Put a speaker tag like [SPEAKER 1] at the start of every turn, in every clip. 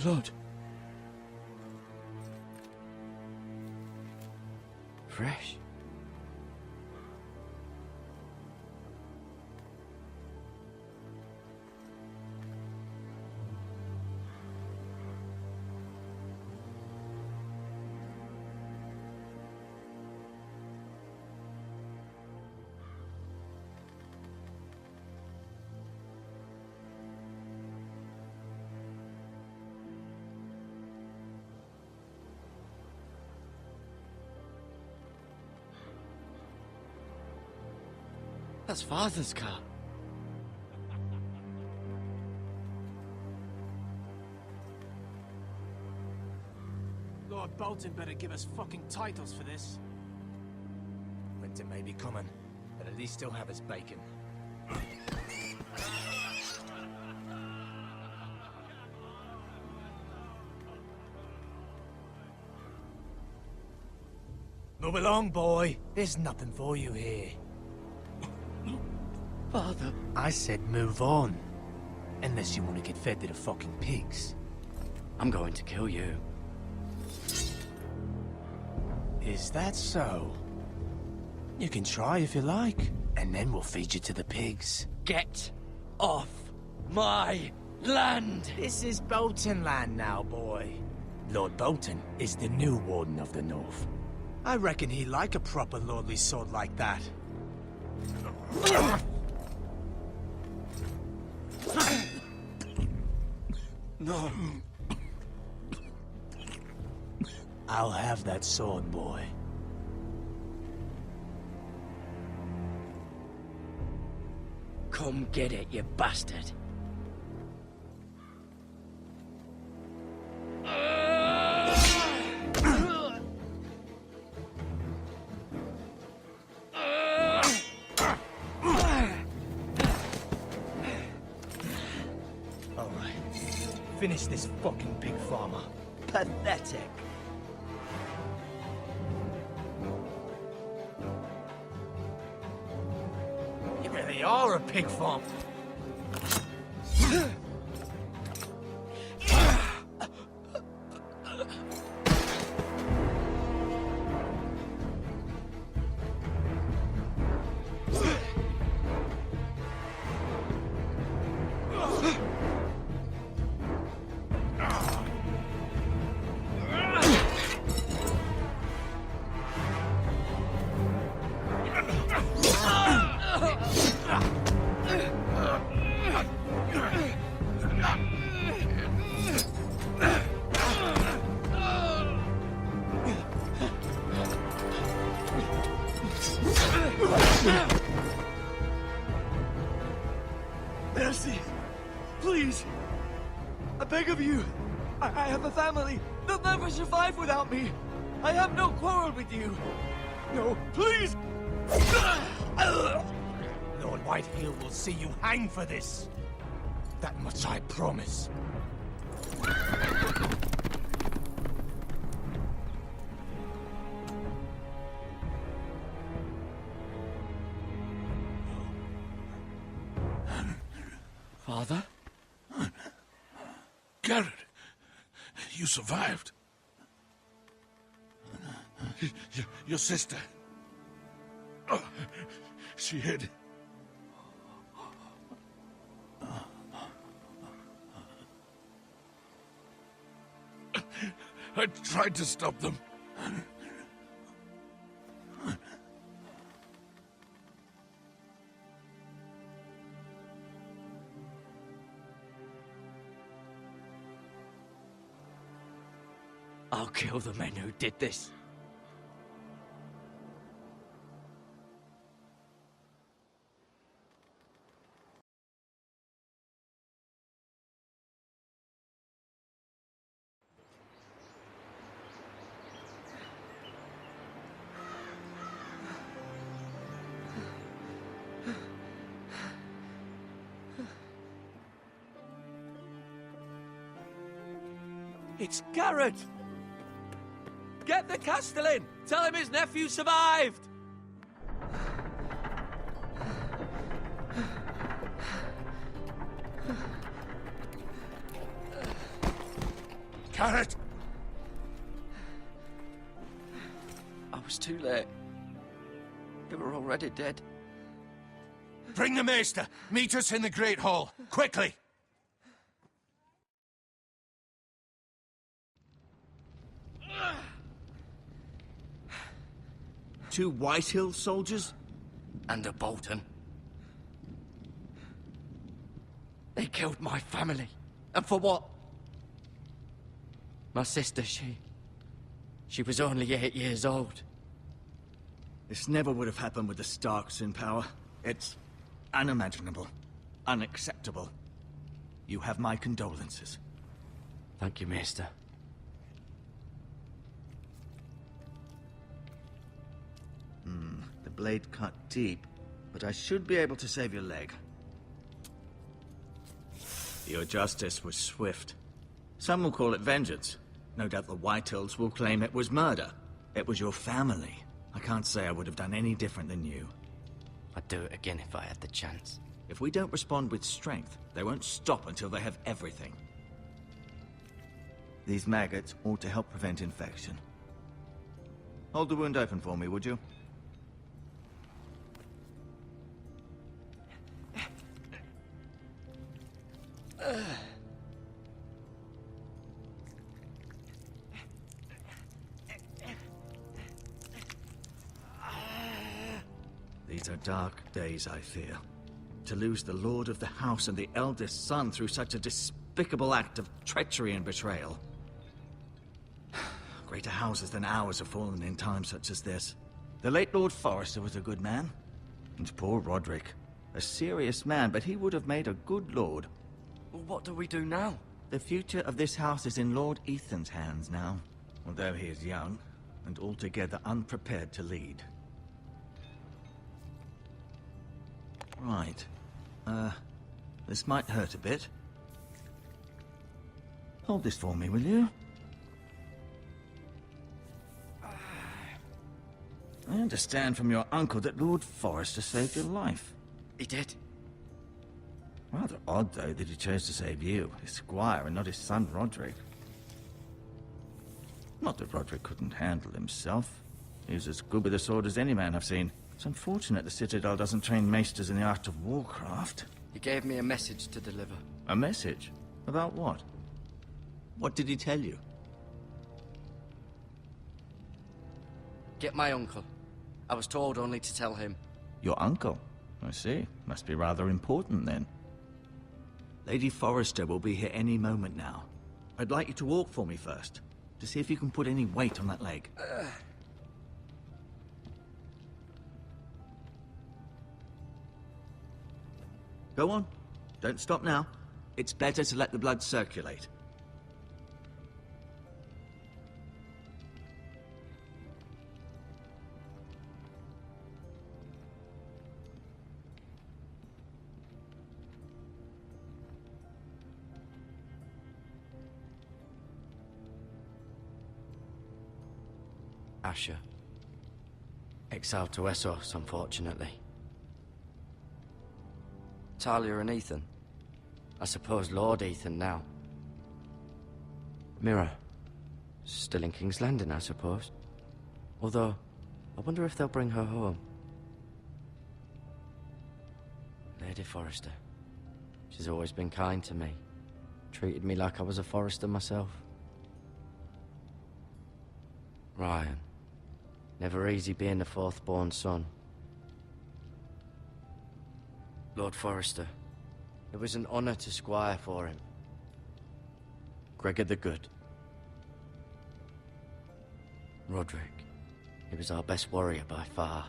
[SPEAKER 1] blood. Fresh. That's Father's car.
[SPEAKER 2] Lord Bolton better give us fucking titles for this.
[SPEAKER 3] Winter may be coming, but at least he'll have his bacon. Move along, boy. There's nothing for you here.
[SPEAKER 1] Father.
[SPEAKER 3] I said move on. Unless you want to get fed to the fucking pigs.
[SPEAKER 1] I'm going to kill you.
[SPEAKER 3] Is that so? You can try if you like, and then we'll feed you to the pigs.
[SPEAKER 1] Get off my land!
[SPEAKER 3] This is Bolton land now, boy. Lord Bolton is the new Warden of the North. I reckon he'd like a proper lordly sword like that.
[SPEAKER 1] No.
[SPEAKER 3] I'll have that sword, boy.
[SPEAKER 1] Come get it, you bastard.
[SPEAKER 3] Finish this fucking pig farmer.
[SPEAKER 1] Pathetic.
[SPEAKER 3] You really are a pig farm.
[SPEAKER 4] Mercy! Please! I beg of you! I have a family! They'll never survive without me! I have no quarrel with you! No, please!
[SPEAKER 3] Lord Whitehill will see you hang for this! That much I promise.
[SPEAKER 1] Father?
[SPEAKER 5] Garrett, you survived. Your sister. Oh, she hid. I tried to stop them.
[SPEAKER 1] I'll kill the men who did this.
[SPEAKER 4] It's Garrett! Get the Castellan! Tell him his nephew survived!
[SPEAKER 5] Carrot!
[SPEAKER 1] I was too late. They were already dead.
[SPEAKER 5] Bring the maester! Meet us in the Great Hall! Quickly!
[SPEAKER 3] Two Whitehill soldiers?
[SPEAKER 1] And a Bolton. They killed my family. And for what? My sister, she was only 8 years old.
[SPEAKER 3] This never would have happened with the Starks in power. It's unimaginable. Unacceptable. You have my condolences.
[SPEAKER 1] Thank you, Maester.
[SPEAKER 3] The blade cut deep, but I should be able to save your leg. Your justice was swift. Some will call it vengeance. No doubt the Whitehills will claim it was murder. It was your family. I can't say I would have done any different than you.
[SPEAKER 1] I'd do it again if I had the chance.
[SPEAKER 3] If we don't respond with strength, they won't stop until they have everything. These maggots ought to help prevent infection. Hold the wound open for me, would you? These are dark days, I fear. To lose the lord of the house and the eldest son through such a despicable act of treachery and betrayal. Greater houses than ours have fallen in times such as this. The late Lord Forrester was a good man. And poor Roderick. A serious man, but he would have made a good lord.
[SPEAKER 1] Well, what do we do now?
[SPEAKER 3] The future of this house is in Lord Ethan's hands now. Although he is young, and altogether unprepared to lead. Right. This might hurt a bit. Hold this for me, will you? I understand from your uncle that Lord Forrester saved your life.
[SPEAKER 1] He did.
[SPEAKER 3] Rather odd, though, that he chose to save you, his squire, and not his son Roderick. Not that Roderick couldn't handle himself. He was as good with a sword as any man I've seen. It's unfortunate the Citadel doesn't train maesters in the art of warcraft.
[SPEAKER 1] He gave me a message to deliver.
[SPEAKER 3] A message? About what? What did he tell you?
[SPEAKER 1] Get my uncle. I was told only to tell him.
[SPEAKER 3] Your uncle? I see. Must be rather important, then. Lady Forrester will be here any moment now. I'd like you to walk for me first, to see if you can put any weight on that leg. Go on. Don't stop now. It's better to let the blood circulate.
[SPEAKER 1] Asher. Exiled to Essos, unfortunately. Talia and Ethan. I suppose Lord Ethan now. Mira. Still in King's Landing, I suppose. Although, I wonder if they'll bring her home. Lady Forrester. She's always been kind to me. Treated me like I was a Forrester myself. Ryan. Never easy being the fourth-born son. Lord Forrester. It was an honor to squire for him. Gregor the Good. Roderick. He was our best warrior by far.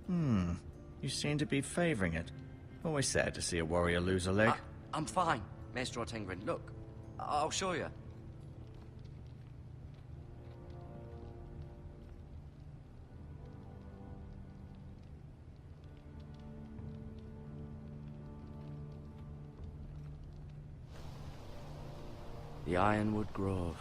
[SPEAKER 3] You seem to be favoring it. Always sad to see a warrior lose a leg.
[SPEAKER 1] I'm fine, Maester Ortengrin. Look, I'll show you. The Ironwood Grove.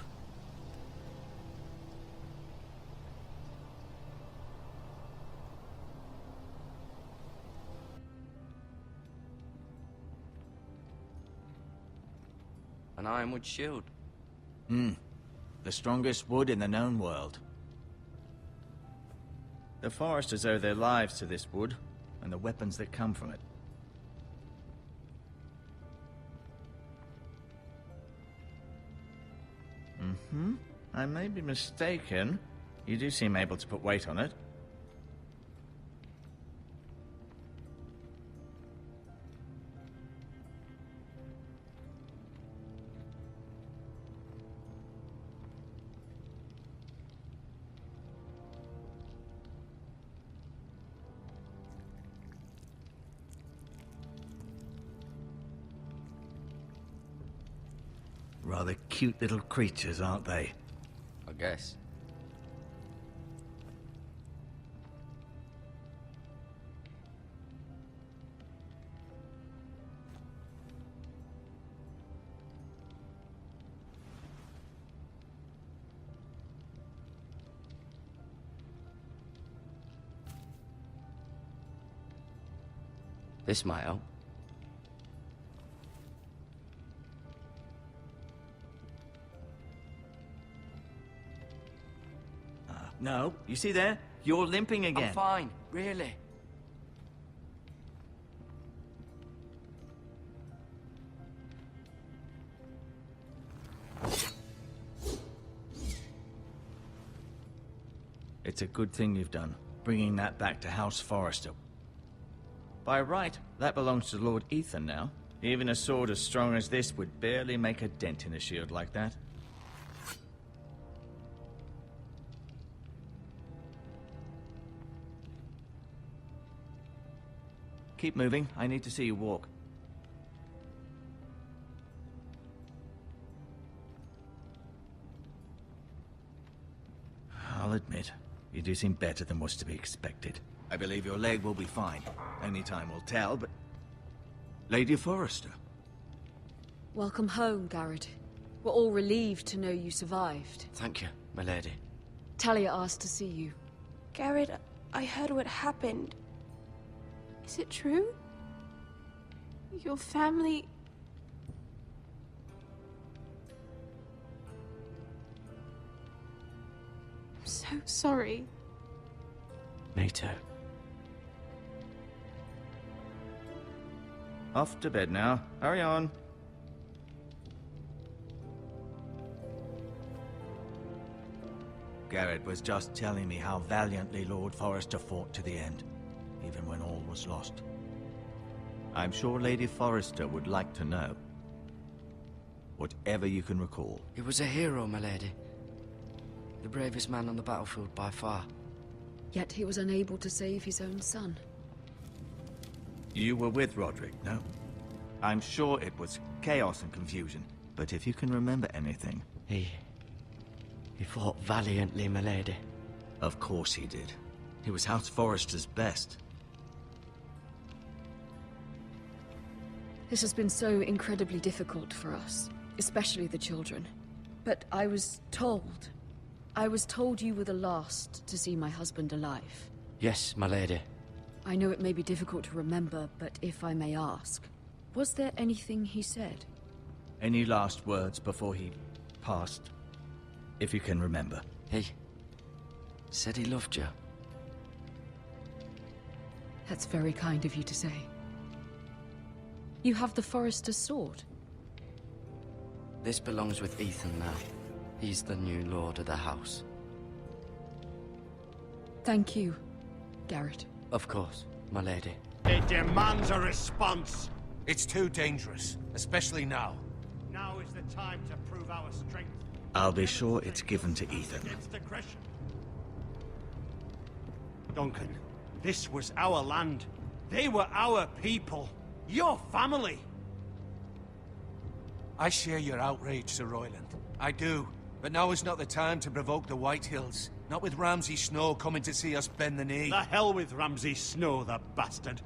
[SPEAKER 1] an ironwood shield.
[SPEAKER 3] The strongest wood in the known world. The foresters owe their lives to this wood, and the weapons that come from it. I may be mistaken. You do seem able to put weight on it. Rather cute little creatures, aren't they?
[SPEAKER 1] I guess. This might help.
[SPEAKER 3] No, you see there? You're limping again.
[SPEAKER 1] I'm fine, really.
[SPEAKER 3] It's a good thing you've done, bringing that back to House Forrester. By right, that belongs to Lord Ethan now. Even a sword as strong as this would barely make a dent in a shield like that. Keep moving. I need to see you walk. I'll admit, you do seem better than was to be expected. I believe your leg will be fine. Only time will tell, but... Lady Forrester.
[SPEAKER 6] Welcome home, Garrett. We're all relieved to know you survived.
[SPEAKER 1] Thank you, my lady.
[SPEAKER 6] Talia asked to see you.
[SPEAKER 7] Garrett, I heard what happened. Is it true? Your family... I'm so sorry.
[SPEAKER 1] Me too.
[SPEAKER 3] Off to bed now. Hurry on. Garrett was just telling me how valiantly Lord Forrester fought to the end, even when all was lost. I'm sure Lady Forrester would like to know. Whatever you can recall.
[SPEAKER 1] He was a hero, my lady. The bravest man on the battlefield by far.
[SPEAKER 6] Yet he was unable to save his own son.
[SPEAKER 3] You were with Roderick, no? I'm sure it was chaos and confusion, but if you can remember anything...
[SPEAKER 1] He fought valiantly, my lady.
[SPEAKER 3] Of course he did. He was House Forrester's best.
[SPEAKER 6] This has been so incredibly difficult for us, especially the children. But I was told you were the last to see my husband alive.
[SPEAKER 1] Yes, my lady.
[SPEAKER 6] I know it may be difficult to remember, but if I may ask, was there anything he said?
[SPEAKER 3] Any last words before he passed? If you can remember.
[SPEAKER 1] He said he loved you.
[SPEAKER 6] That's very kind of you to say. You have the Forester's sword.
[SPEAKER 1] This belongs with Ethan now. He's the new lord of the house.
[SPEAKER 6] Thank you, Garrett.
[SPEAKER 1] Of course, my lady.
[SPEAKER 8] It demands a response.
[SPEAKER 5] It's too dangerous, especially now.
[SPEAKER 8] Now is the time to prove our strength.
[SPEAKER 3] I'll be sure it's given to Ethan.
[SPEAKER 8] Against aggression. Duncan, this was our land. They were our people. Your family.
[SPEAKER 5] I share your outrage, Sir Royland. I do. But now is not the time to provoke the Whitehills. Not with Ramsay Snow coming to see us bend the knee.
[SPEAKER 8] The hell with Ramsay Snow, the bastard.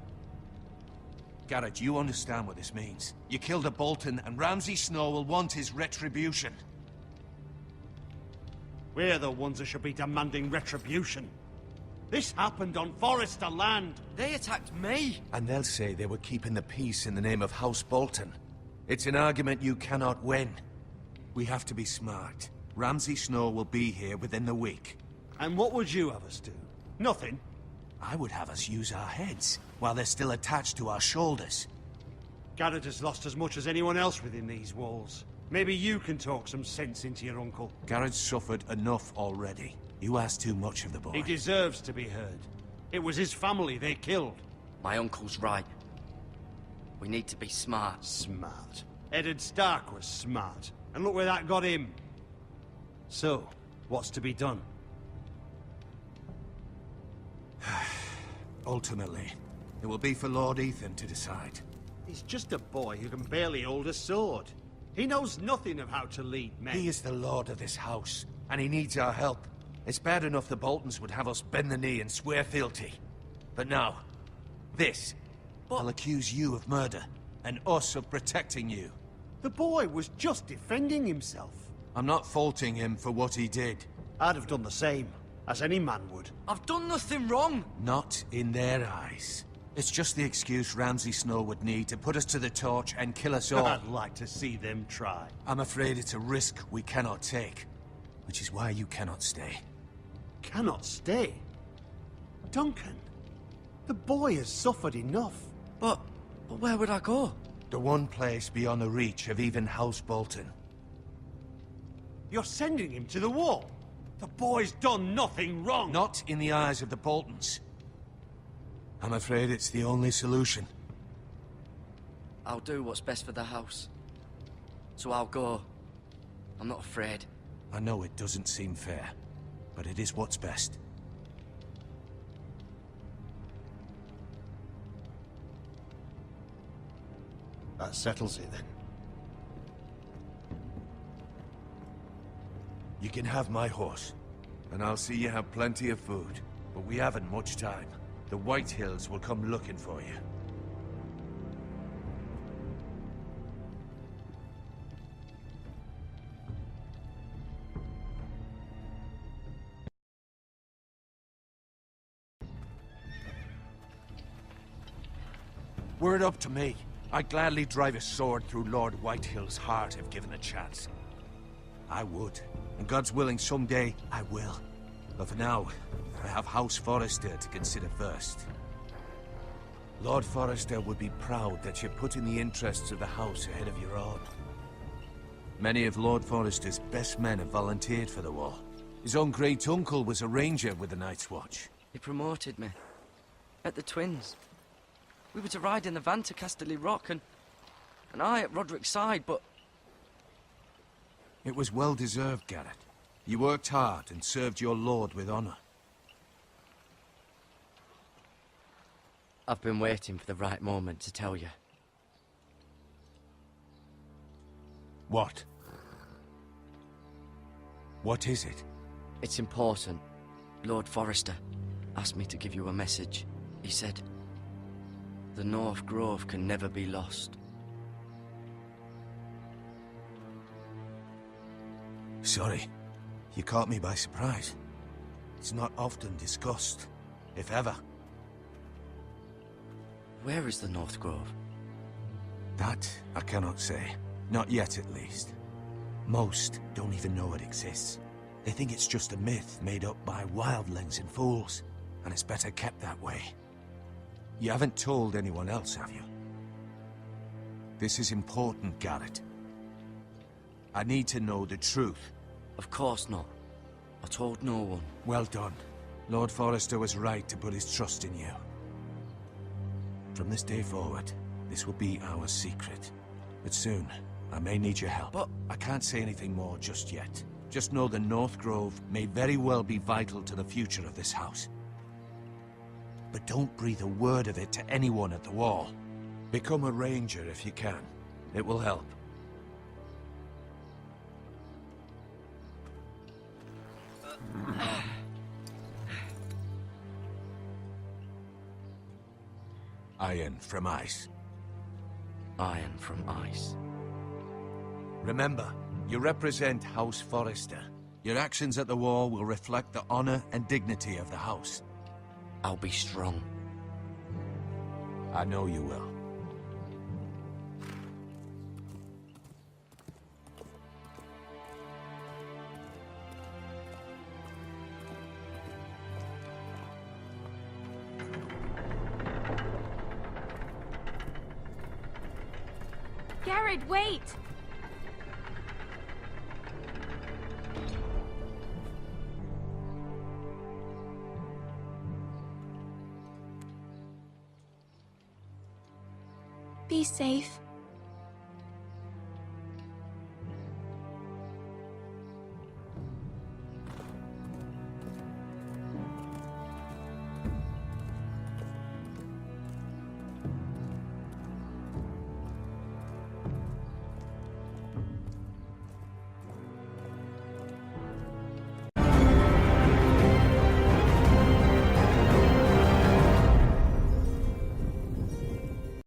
[SPEAKER 5] Garrett, you understand what this means. You killed a Bolton, and Ramsay Snow will want his retribution.
[SPEAKER 8] We're the ones that should be demanding retribution. This happened on Forrester land.
[SPEAKER 1] They attacked me!
[SPEAKER 5] And they'll say they were keeping the peace in the name of House Bolton. It's an argument you cannot win. We have to be smart. Ramsay Snow will be here within the week.
[SPEAKER 8] And what would you have us do? Nothing.
[SPEAKER 5] I would have us use our heads, while they're still attached to our shoulders.
[SPEAKER 8] Garrett has lost as much as anyone else within these walls. Maybe you can talk some sense into your uncle.
[SPEAKER 5] Garrett's suffered enough already. You ask too much of the boy.
[SPEAKER 8] He deserves to be heard. It was his family they killed.
[SPEAKER 1] My uncle's right. We need to be smart.
[SPEAKER 8] Smart. Eddard Stark was smart. And look where that got him. So, what's to be done?
[SPEAKER 5] Ultimately, it will be for Lord Ethan to decide.
[SPEAKER 8] He's just a boy who can barely hold a sword. He knows nothing of how to lead men.
[SPEAKER 5] He is the lord of this house, and he needs our help. It's bad enough the Boltons would have us bend the knee and swear fealty. But now, this. I'll accuse you of murder, and us of protecting you.
[SPEAKER 8] The boy was just defending himself.
[SPEAKER 5] I'm not faulting him for what he did.
[SPEAKER 8] I'd have done the same, as any man would.
[SPEAKER 4] I've done nothing wrong.
[SPEAKER 5] Not in their eyes. It's just the excuse Ramsay Snow would need to put us to the torch and kill us all.
[SPEAKER 8] I'd like to see them try.
[SPEAKER 5] I'm afraid it's a risk we cannot take, which is why you cannot stay.
[SPEAKER 8] Cannot stay? Duncan, the boy has suffered enough.
[SPEAKER 1] But where would I go?
[SPEAKER 5] The one place beyond the reach of even House Bolton.
[SPEAKER 8] You're sending him to the wall. The boy's done nothing wrong.
[SPEAKER 5] Not in the eyes of the Boltons. I'm afraid it's the only solution.
[SPEAKER 1] I'll do what's best for the house. So I'll go. I'm not afraid.
[SPEAKER 5] I know it doesn't seem fair, but it is what's best.
[SPEAKER 8] That settles it then.
[SPEAKER 5] You can have my horse, and I'll see you have plenty of food, but we haven't much time. The White Hills will come looking for you. Were it up to me, I'd gladly drive a sword through Lord Whitehill's heart if given a chance. I would, and God's willing someday I will. But for now, I have House Forrester to consider first. Lord Forrester would be proud that you're putting the interests of the house ahead of your own. Many of Lord Forrester's best men have volunteered for the war. His own great-uncle was a ranger with the Night's Watch.
[SPEAKER 1] He promoted me. At the Twins. We were to ride in the van to Casterly Rock, and I at Roderick's side, but...
[SPEAKER 5] It was well-deserved, Garrett. You worked hard and served your lord with honor.
[SPEAKER 1] I've been waiting for the right moment to tell you.
[SPEAKER 5] What? What is it?
[SPEAKER 1] It's important. Lord Forrester asked me to give you a message. He said, the North Grove can never be lost.
[SPEAKER 5] Sorry. You caught me by surprise. It's not often discussed, if ever.
[SPEAKER 1] Where is the North Grove?
[SPEAKER 5] That I cannot say. Not yet, at least. Most don't even know it exists. They think it's just a myth made up by wildlings and fools, and it's better kept that way. You haven't told anyone else, have you? This is important, Garrett. I need to know the truth.
[SPEAKER 1] Of course not. I told no one.
[SPEAKER 5] Well done. Lord Forrester was right to put his trust in you. From this day forward, this will be our secret. But soon, I may need your help.
[SPEAKER 1] But...
[SPEAKER 5] I can't say anything more just yet. Just know the North Grove may very well be vital to the future of this house. But don't breathe a word of it to anyone at the wall. Become a ranger if you can. It will help. Iron from ice.
[SPEAKER 1] Iron from ice.
[SPEAKER 5] Remember, you represent House Forrester. Your actions at the war will reflect the honor and dignity of the house.
[SPEAKER 1] I'll be strong.
[SPEAKER 5] I know you will.
[SPEAKER 7] Garrett, wait! Be safe.